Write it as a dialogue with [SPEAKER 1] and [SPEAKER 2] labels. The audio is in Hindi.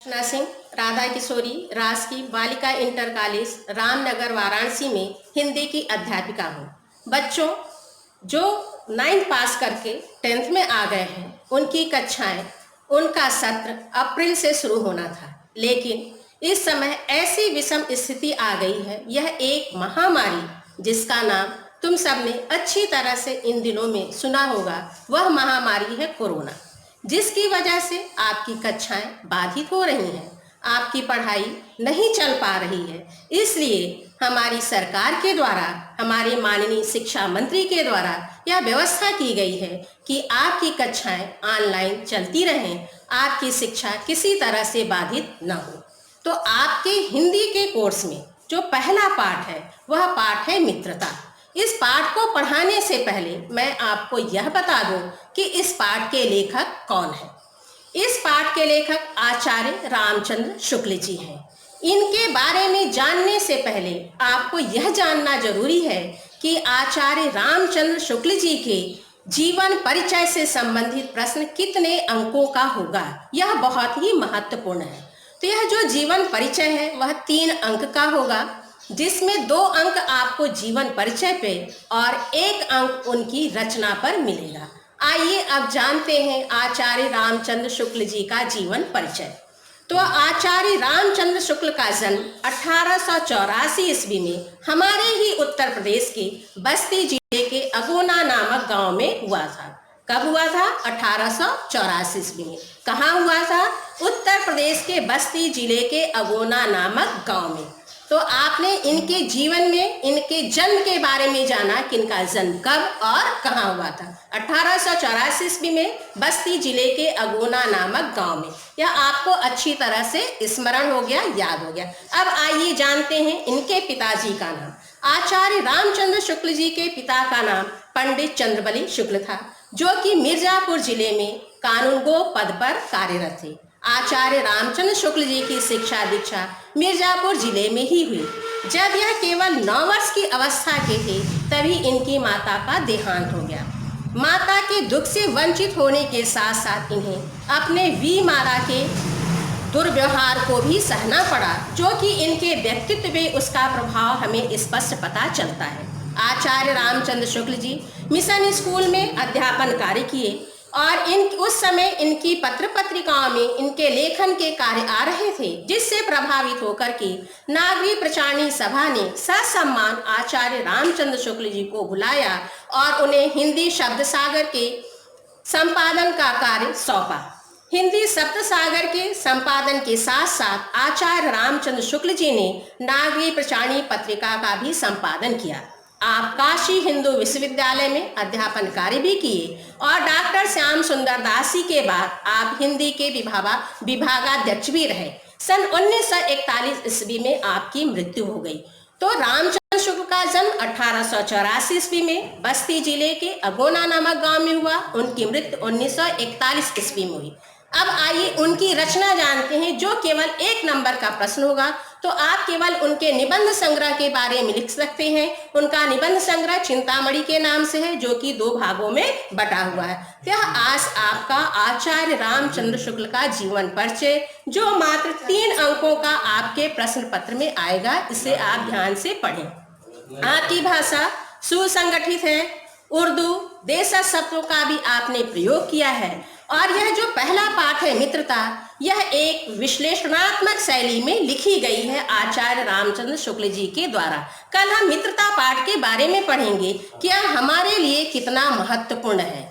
[SPEAKER 1] कृष्णा सिंह, राधा किशोरी, राजकीय बालिका इंटर कॉलेज रामनगर वाराणसी में हिंदी की अध्यापिका हूँ। बच्चों जो 9th पास करके 10th में आ गए हैं, उनकी कक्षाएं, उनका सत्र अप्रैल से शुरू होना था, लेकिन इस समय ऐसी विषम स्थिति आ गई है। यह एक महामारी जिसका नाम तुम सबने अच्छी तरह से इन दिनों में सुना होगा, वह महामारी है कोरोना, जिसकी वजह से आपकी कक्षाएं बाधित हो रही हैं, आपकी पढ़ाई नहीं चल पा रही है। इसलिए हमारी सरकार के द्वारा, हमारे माननीय शिक्षा मंत्री के द्वारा यह व्यवस्था की गई है कि आपकी कक्षाएं ऑनलाइन चलती रहें, आपकी शिक्षा किसी तरह से बाधित न हो। तो आपके हिंदी के कोर्स में जो पहला पाठ है वह पाठ है मित्रता। इस पाठ को पढ़ाने से पहले मैं आपको यह बता दूं कि इस पाठ के लेखक कौन है। इस पाठ के लेखक आचार्य रामचंद्र शुक्ल जी हैं। इनके बारे में जानने से पहले आपको यह जानना जरूरी है कि आचार्य रामचंद्र शुक्ल जी के जीवन परिचय से संबंधित प्रश्न कितने अंकों का होगा, यह बहुत ही महत्वपूर्ण है। तो यह जो जीवन परिचय है वह 3 अंक का होगा, जिसमें 2 अंक आपको जीवन परिचय पे और 1 अंक उनकी रचना पर मिलेगा। आइए अब जानते हैं आचार्य रामचंद्र शुक्ल जी का जीवन परिचय। तो आचार्य रामचंद्र शुक्ल का जन्म 1884 ईस्वी में हमारे ही उत्तर प्रदेश के बस्ती जिले के अगोना नामक गांव में हुआ था। कब हुआ था? 1884 ईस्वी में। कहाँ हुआ था? उत्तर प्रदेश के बस्ती जिले के अगोना नामक गांव में। तो आपने इनके जीवन में इनके जन्म के बारे में जाना कि इनका जन्म कब और कहाँ हुआ था। 1884 ईस्वी में बस्ती जिले के अगोना नामक गांव में। यह आपको अच्छी तरह से स्मरण हो गया, याद हो गया। अब आइए जानते हैं इनके पिताजी का नाम। आचार्य रामचंद्र शुक्ल जी के पिता का नाम पंडित चंद्रबली शुक्ल था, जो कि मिर्जापुर जिले में कानूनगो पद पर कार्यरत थे। आचार्य रामचंद्र शुक्ल जी की शिक्षा दीक्षा मिर्जापुर जिले में ही हुई। जब यह केवल 9 वर्ष की अवस्था के थे तभी इनकी माता का देहांत हो गया। माता के दुख से वंचित होने के साथ साथ इन्हें अपने वी माता के दुर्व्यवहार को भी सहना पड़ा, जो कि इनके व्यक्तित्व में उसका प्रभाव हमें स्पष्ट पता चलता है। आचार्य रामचंद्र शुक्ल जी मिशन स्कूल में अध्यापन कार्य किए और उस समय इनकी पत्र पत्रिकाओं में इनके लेखन के कार्य आ रहे थे, जिससे प्रभावित होकर के नागरिक प्रचारणी सभा ने ससम्मान आचार्य रामचंद्र शुक्ल जी को बुलाया और उन्हें हिंदी शब्द सागर के संपादन का कार्य सौंपा। हिंदी शब्द सागर के संपादन के साथ साथ आचार्य रामचंद्र शुक्ल जी ने नागरिक प्रचारणी पत्रिका का भी संपादन किया। आप काशी हिंदू विश्वविद्यालय में अध्यापन कार्य भी किए और डॉक्टर श्याम सुंदर दासी के बाद आप हिंदी के विभागाध्यक्ष भी रहे। सन 1941 ईस्वी में आपकी मृत्यु हो गई। तो रामचंद्र शुक्ल का जन्म 1884 ईस्वी में बस्ती जिले के अगोना नामक गांव में हुआ। उनकी मृत्यु 1941 ईस्वी में हुई। अब आइए उनकी रचना जानते हैं, जो केवल 1 नंबर का प्रश्न होगा। तो आप केवल उनके निबंध संग्रह के बारे में लिख सकते हैं। उनका निबंध संग्रह चिंतामणि के नाम से है, जो कि 2 भागों में बटा हुआ है। यह आज आपका आचार्य रामचंद्र शुक्ल का जीवन परिचय, जो मात्र 3 अंकों का आपके प्रश्न पत्र में आएगा, इसे आप ध्यान से पढ़ें। आपकी भाषा सुसंगठित है, उर्दू देशज शब्दों का भी आपने प्रयोग किया है। और यह जो पहला पाठ है मित्रता, यह एक विश्लेषणात्मक शैली में लिखी गई है आचार्य रामचंद्र शुक्ल जी के द्वारा। कल हम मित्रता पाठ के बारे में पढ़ेंगे कि यह हमारे लिए कितना महत्वपूर्ण है।